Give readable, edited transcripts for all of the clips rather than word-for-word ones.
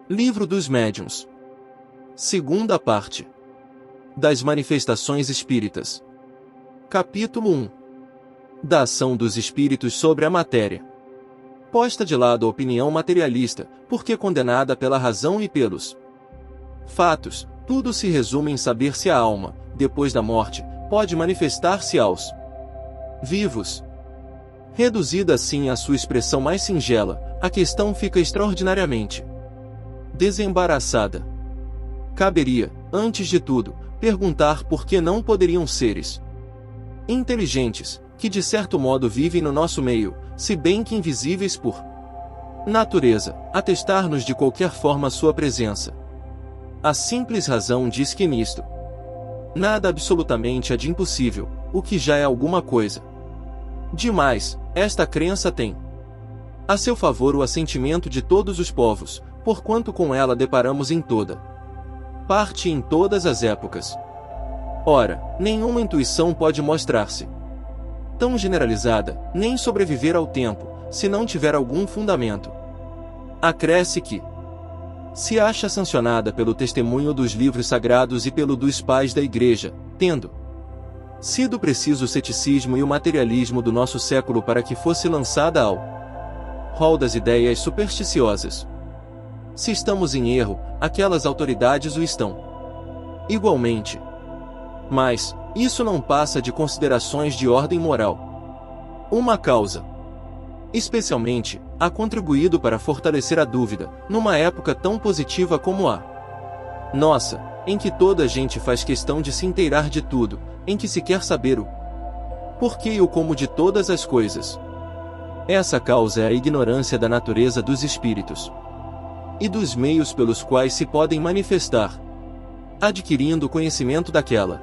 Livro dos Médiuns. Segunda parte. Das Manifestações Espíritas. Capítulo 1. Da ação dos espíritos sobre a matéria. Posta de lado a opinião materialista, porque condenada pela razão e pelos fatos, tudo se resume em saber se a alma, depois da morte, pode manifestar-se aos vivos. Reduzida assim à sua expressão mais singela, a questão fica extraordinariamente desembaraçada. Caberia, antes de tudo, perguntar por que não poderiam seres inteligentes, que de certo modo vivem no nosso meio, se bem que invisíveis por natureza, atestar-nos de qualquer forma sua presença. A simples razão diz que nisto nada absolutamente há de impossível, o que já é alguma coisa. Demais, esta crença tem a seu favor o assentimento de todos os povos, porquanto com ela deparamos em toda parte e em todas as épocas. Ora, nenhuma intuição pode mostrar-se tão generalizada, nem sobreviver ao tempo, se não tiver algum fundamento. Acresce que se acha sancionada pelo testemunho dos livros sagrados e pelo dos pais da Igreja, tendo sido preciso o ceticismo e o materialismo do nosso século para que fosse lançada ao rol das ideias supersticiosas. Se estamos em erro, aquelas autoridades o estão igualmente. Mas isso não passa de considerações de ordem moral. Uma causa, especialmente, ha contribuído para fortalecer a dúvida, numa época tão positiva como a nossa, em que toda a gente faz questão de se inteirar de tudo, em que se quer saber o porquê e o como de todas as coisas. Essa causa é a ignorância da natureza dos espíritos e dos meios pelos quais se podem manifestar, adquirindo conhecimento daquela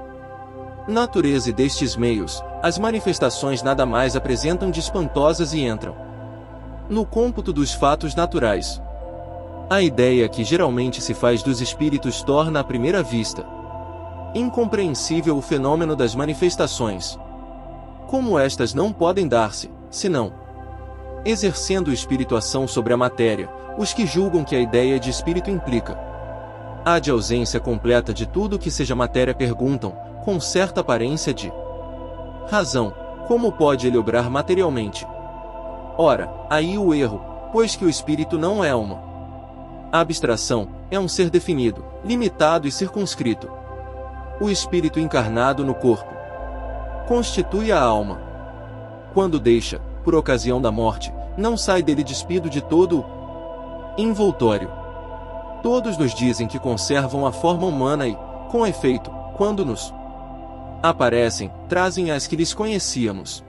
natureza e destes meios, as manifestações nada mais apresentam de espantosas e entram no cômputo dos fatos naturais. A ideia que geralmente se faz dos espíritos torna à primeira vista incompreensível o fenômeno das manifestações. Como estas não podem dar-se, senão exercendo o espírito ação sobre a matéria, os que julgam que a ideia de espírito implica a de ausência completa de tudo que seja matéria perguntam, com certa aparência de razão, como pode ele obrar materialmente? Ora, aí o erro, pois que o espírito não é uma abstração, é um ser definido, limitado e circunscrito. O espírito encarnado no corpo constitui a alma. Quando deixa, por ocasião da morte, não sai dele despido de todo o envoltório. Todos nos dizem que conservam a forma humana e, com efeito, quando nos aparecem, trazem as que lhes conhecíamos.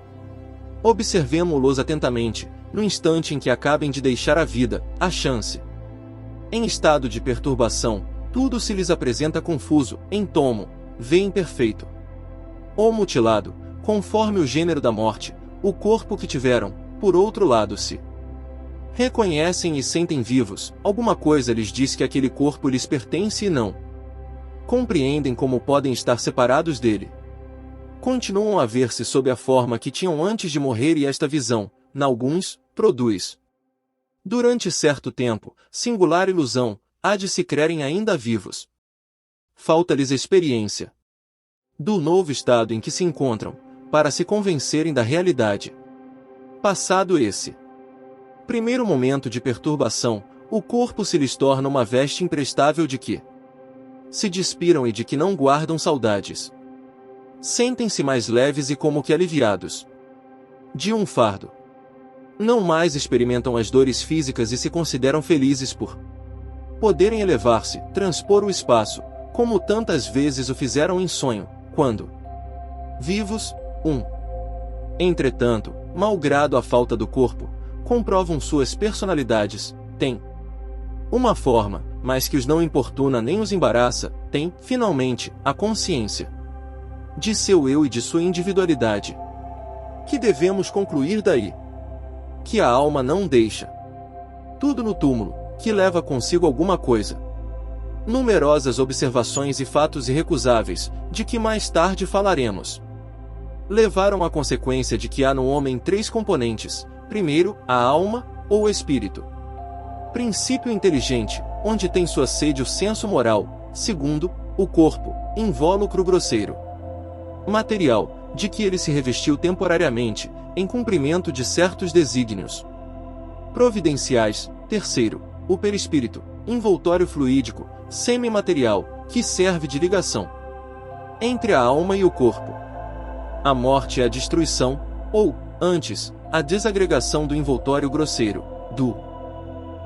Observemo-los atentamente, no instante em que acabem de deixar a vida, a chance. Em estado de perturbação, tudo se lhes apresenta confuso, em tomo, vê imperfeito ou mutilado, conforme o gênero da morte, o corpo que tiveram, por outro lado se reconhecem e sentem vivos, alguma coisa lhes diz que aquele corpo lhes pertence e não compreendem como podem estar separados dele. Continuam a ver-se sob a forma que tinham antes de morrer e esta visão, nalguns, produz, durante certo tempo, singular ilusão, há de se crerem ainda vivos. Falta-lhes experiência do novo estado em que se encontram, para se convencerem da realidade. Passado esse primeiro momento de perturbação, o corpo se lhes torna uma veste imprestável de que se despiram e de que não guardam saudades. Sentem-se mais leves e como que aliviados de um fardo. Não mais experimentam as dores físicas e se consideram felizes por poderem elevar-se, transpor o espaço, como tantas vezes o fizeram em sonho, quando vivos. Entretanto, malgrado a falta do corpo, comprovam suas personalidades, têm uma forma, mas que os não importuna nem os embaraça, têm, finalmente, a consciência de seu eu e de sua individualidade. Que devemos concluir daí? Que a alma não deixa tudo no túmulo, que leva consigo alguma coisa. Numerosas observações e fatos irrecusáveis, de que mais tarde falaremos, levaram à consequência de que há no homem três componentes: primeiro, a alma, ou espírito. Princípio inteligente, onde tem sua sede o senso moral. Segundo, o corpo, invólucro grosseiro. Material, de que ele se revestiu temporariamente, em cumprimento de certos desígnios providenciais. Terceiro, o perispírito, envoltório fluídico, semimaterial, que serve de ligação entre a alma e o corpo. A morte é a destruição, ou, antes, a desagregação do envoltório grosseiro, do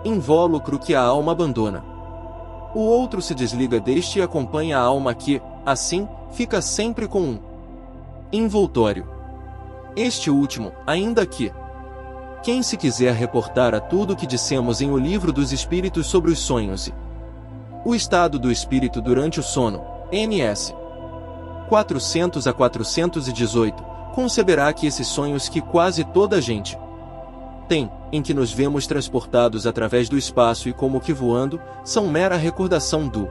invólucro que a alma abandona. O outro se desliga deste e acompanha a alma que, assim, fica sempre com um envoltório. Este último, ainda que quem se quiser reportar a tudo o que dissemos em O Livro dos Espíritos sobre os sonhos e o estado do espírito durante o sono, NS 400 a 418, conceberá que esses sonhos que quase toda a gente tem, em que nos vemos transportados através do espaço e como que voando, são mera recordação do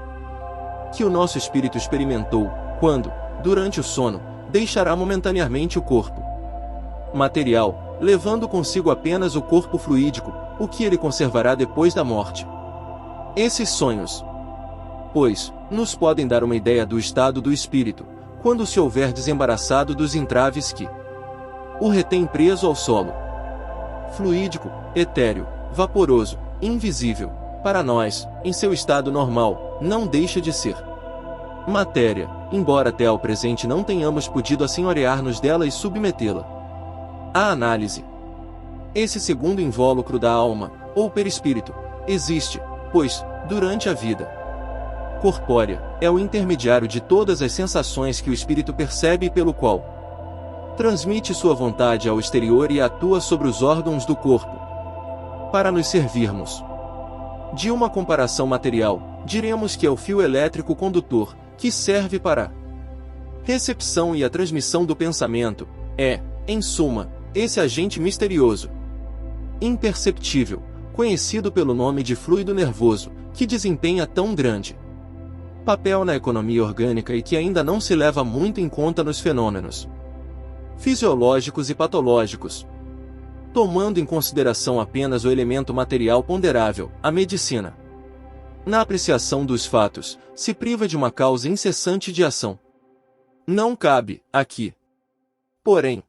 que o nosso espírito experimentou, quando, durante o sono, deixará momentaneamente o corpo material, levando consigo apenas o corpo fluídico, o que ele conservará depois da morte. Esses sonhos, pois, nos podem dar uma ideia do estado do espírito, quando se houver desembaraçado dos entraves que o retém preso ao solo fluídico, etéreo, vaporoso, invisível. Para nós, em seu estado normal, não deixa de ser matéria, embora até ao presente não tenhamos podido assenhorear-nos dela e submetê-la à análise. Esse segundo invólucro da alma, ou perispírito, existe, pois, durante a vida corpórea, é o intermediário de todas as sensações que o espírito percebe e pelo qual transmite sua vontade ao exterior e atua sobre os órgãos do corpo. Para nos servirmos de uma comparação material, diremos que é o fio elétrico condutor, que serve para a recepção e a transmissão do pensamento. É, em suma, esse agente misterioso, imperceptível, conhecido pelo nome de fluido nervoso, que desempenha tão grande papel na economia orgânica e que ainda não se leva muito em conta nos fenômenos fisiológicos e patológicos. Tomando em consideração apenas o elemento material ponderável, a medicina, na apreciação dos fatos, se priva de uma causa incessante de ação. Não cabe, aqui, porém,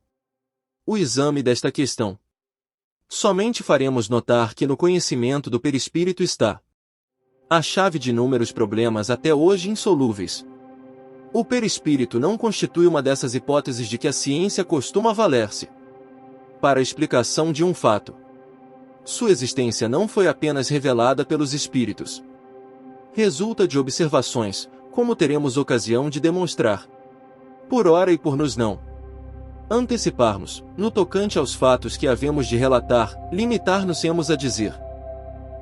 o exame desta questão. Somente faremos notar que no conhecimento do perispírito está a chave de inúmeros problemas até hoje insolúveis. O perispírito não constitui uma dessas hipóteses de que a ciência costuma valer-se para a explicação de um fato. Sua existência não foi apenas revelada pelos espíritos. Resulta de observações, como teremos ocasião de demonstrar. Por ora e por nos não anteciparmos, no tocante aos fatos que havemos de relatar, limitar-nos-emos a dizer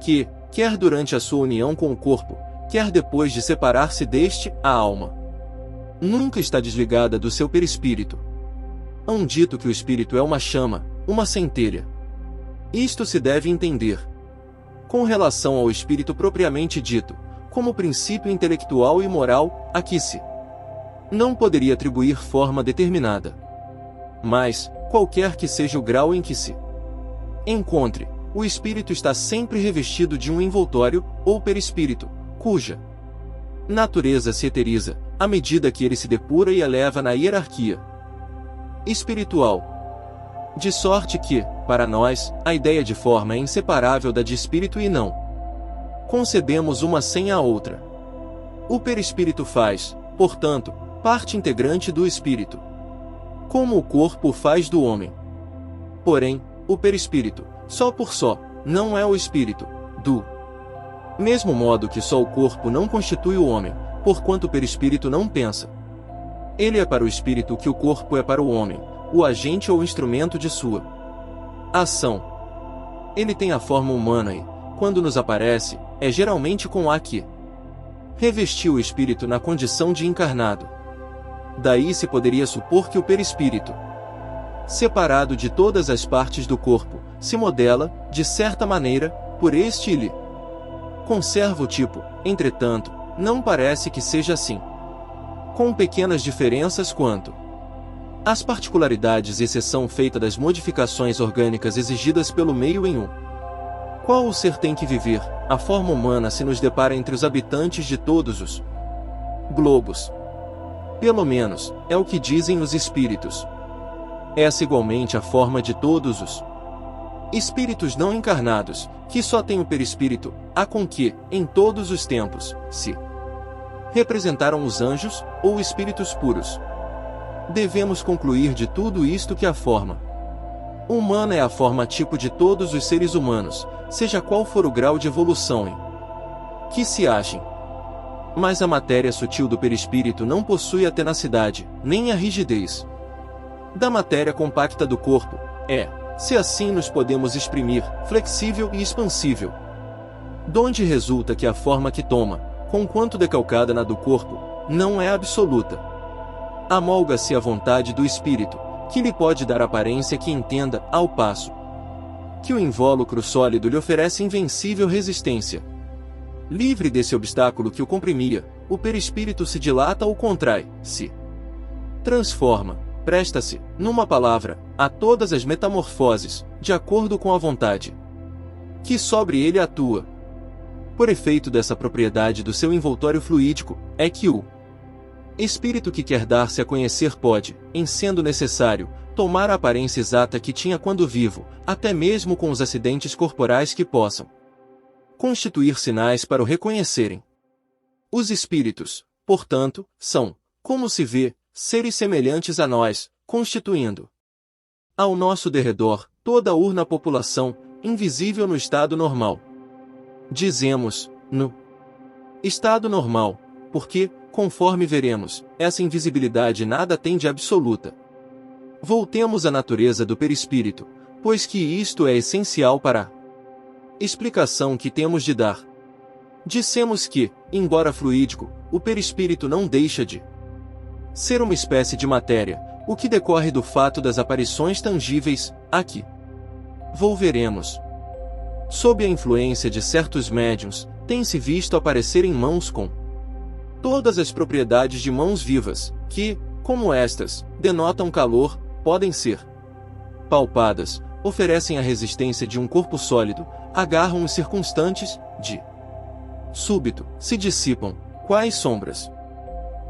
que, quer durante a sua união com o corpo, quer depois de separar-se deste, a alma nunca está desligada do seu perispírito. Há dito que o espírito é uma chama, uma centelha. Isto se deve entender com relação ao espírito propriamente dito, como princípio intelectual e moral, a que se não poderia atribuir forma determinada. Mas, qualquer que seja o grau em que se encontre, o espírito está sempre revestido de um envoltório, ou perispírito, cuja natureza se eteriza, à medida que ele se depura e eleva na hierarquia espiritual. De sorte que, para nós, a ideia de forma é inseparável da de espírito e não concebemos uma sem a outra. O perispírito faz, portanto, parte integrante do espírito, como o corpo faz do homem. Porém, o perispírito, só por só, não é o espírito, do mesmo modo que só o corpo não constitui o homem, porquanto o perispírito não pensa. Ele é para o espírito o que o corpo é para o homem, o agente ou instrumento de sua ação. Ele tem a forma humana e, quando nos aparece, é geralmente com a que revestiu o espírito na condição de encarnado. Daí se poderia supor que o perispírito, separado de todas as partes do corpo, se modela, de certa maneira, por este e lhe conserva o tipo. Entretanto, não parece que seja assim, com pequenas diferenças quanto às particularidades e exceção feita das modificações orgânicas exigidas pelo meio em um Qual o ser tem que viver, a forma humana se nos depara entre os habitantes de todos os globos? Pelo menos, é o que dizem os espíritos. Essa igualmente a forma de todos os espíritos não encarnados, que só têm o perispírito, a com que, em todos os tempos, se representaram os anjos, ou espíritos puros. Devemos concluir de tudo isto que a forma humana é a forma tipo de todos os seres humanos, seja qual for o grau de evolução em que se achem. Mas a matéria sutil do perispírito não possui a tenacidade, nem a rigidez da matéria compacta do corpo, se assim nos podemos exprimir, flexível e expansível. Donde resulta que a forma que toma, conquanto decalcada na do corpo, não é absoluta. Amolga-se à vontade do espírito, que lhe pode dar aparência que entenda, ao passo que o invólucro sólido lhe oferece invencível resistência. Livre desse obstáculo que o comprimia, o perispírito se dilata ou contrai, se transforma, presta-se, numa palavra, a todas as metamorfoses, de acordo com a vontade que sobre ele atua. Por efeito dessa propriedade do seu envoltório fluídico, é que o espírito que quer dar-se a conhecer pode, em sendo necessário, tomar a aparência exata que tinha quando vivo, até mesmo com os acidentes corporais que possam constituir sinais para o reconhecerem. Os espíritos, portanto, são, como se vê, seres semelhantes a nós, constituindo ao nosso derredor toda a urna população, invisível no estado normal. Dizemos, no estado normal, porque, conforme veremos, essa invisibilidade nada tem de absoluta. Voltemos à natureza do perispírito, pois que isto é essencial para a explicação que temos de dar. Dissemos que, embora fluídico, o perispírito não deixa de ser uma espécie de matéria, o que decorre do fato das aparições tangíveis, aqui volveremos. Sob a influência de certos médiuns, tem-se visto aparecer em mãos com todas as propriedades de mãos vivas, que, como estas, denotam calor, podem ser palpadas, oferecem a resistência de um corpo sólido, agarram os circunstantes, de súbito, se dissipam, quais sombras.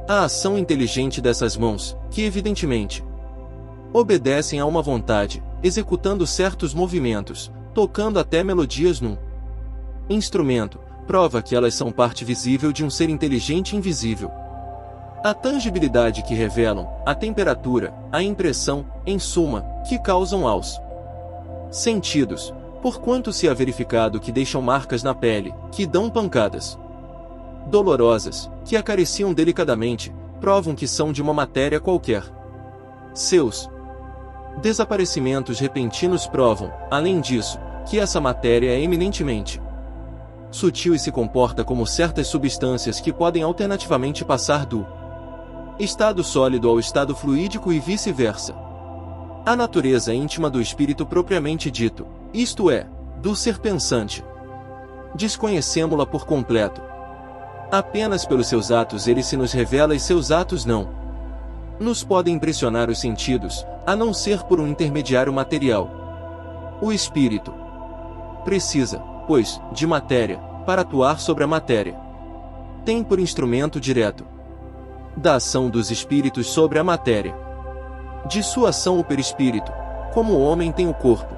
A ação inteligente dessas mãos, que evidentemente obedecem a uma vontade, executando certos movimentos, tocando até melodias num instrumento, prova que elas são parte visível de um ser inteligente invisível. A tangibilidade que revelam, a temperatura, a impressão, em suma, que causam aos sentidos, porquanto se há verificado que deixam marcas na pele, que dão pancadas dolorosas, que acariciam delicadamente, provam que são de uma matéria qualquer. Seus desaparecimentos repentinos provam, além disso, que essa matéria é eminentemente sutil e se comporta como certas substâncias que podem alternativamente passar do estado sólido ao estado fluídico e vice-versa. A natureza íntima do espírito propriamente dito, isto é, do ser pensante, desconhecemo-la por completo. Apenas pelos seus atos ele se nos revela e seus atos não nos podem impressionar os sentidos, a não ser por um intermediário material. O espírito precisa, pois, de matéria, para atuar sobre a matéria. Tem por instrumento direto da ação dos espíritos sobre a matéria. De sua ação o perispírito, como o homem tem o corpo.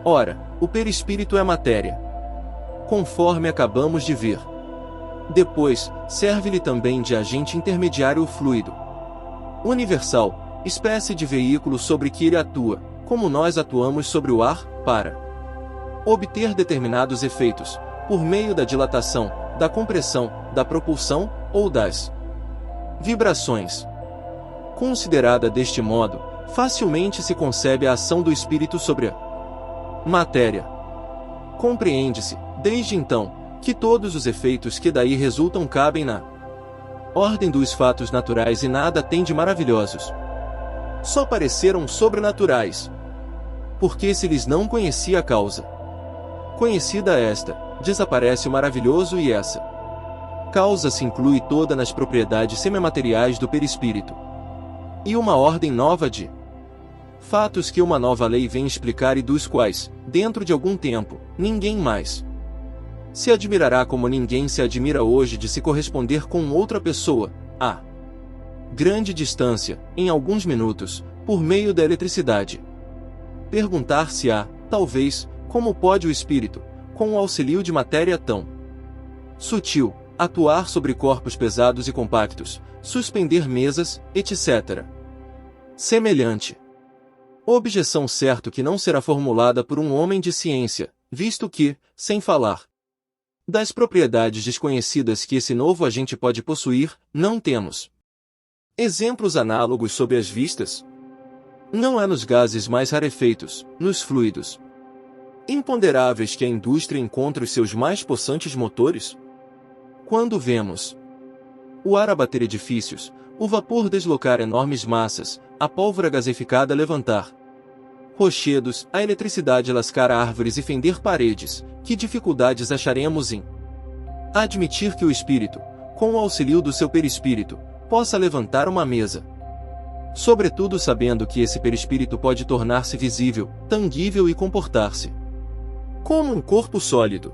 Ora, o perispírito é matéria, conforme acabamos de ver. Depois, serve-lhe também de agente intermediário o fluido universal, espécie de veículo sobre que ele atua, como nós atuamos sobre o ar, para obter determinados efeitos, por meio da dilatação, da compressão, da propulsão, ou das vibrações. Considerada deste modo, facilmente se concebe a ação do espírito sobre a matéria. Compreende-se, desde então, que todos os efeitos que daí resultam cabem na ordem dos fatos naturais e nada tem de maravilhosos. Só pareceram sobrenaturais, porque se lhes não conhecia a causa. Conhecida esta, desaparece o maravilhoso e essa causa se inclui toda nas propriedades semimateriais do perispírito. E uma ordem nova de fatos que uma nova lei vem explicar e dos quais, dentro de algum tempo, ninguém mais se admirará como ninguém se admira hoje de se corresponder com outra pessoa, a grande distância, em alguns minutos, por meio da eletricidade. Perguntar-se-á, talvez, como pode o espírito, com o auxílio de matéria tão sutil, atuar sobre corpos pesados e compactos, suspender mesas, etc. Semelhante objeção certo que não será formulada por um homem de ciência, visto que, sem falar das propriedades desconhecidas que esse novo agente pode possuir, não temos exemplos análogos sob as vistas. Não é nos gases mais rarefeitos, nos fluidos imponderáveis que a indústria encontra os seus mais possantes motores? Quando vemos o ar abater edifícios, o vapor deslocar enormes massas, a pólvora gaseificada levantar rochedos, a eletricidade lascar árvores e fender paredes, que dificuldades acharemos em admitir que o espírito, com o auxílio do seu perispírito, possa levantar uma mesa? Sobretudo sabendo que esse perispírito pode tornar-se visível, tangível e comportar-se como um corpo sólido.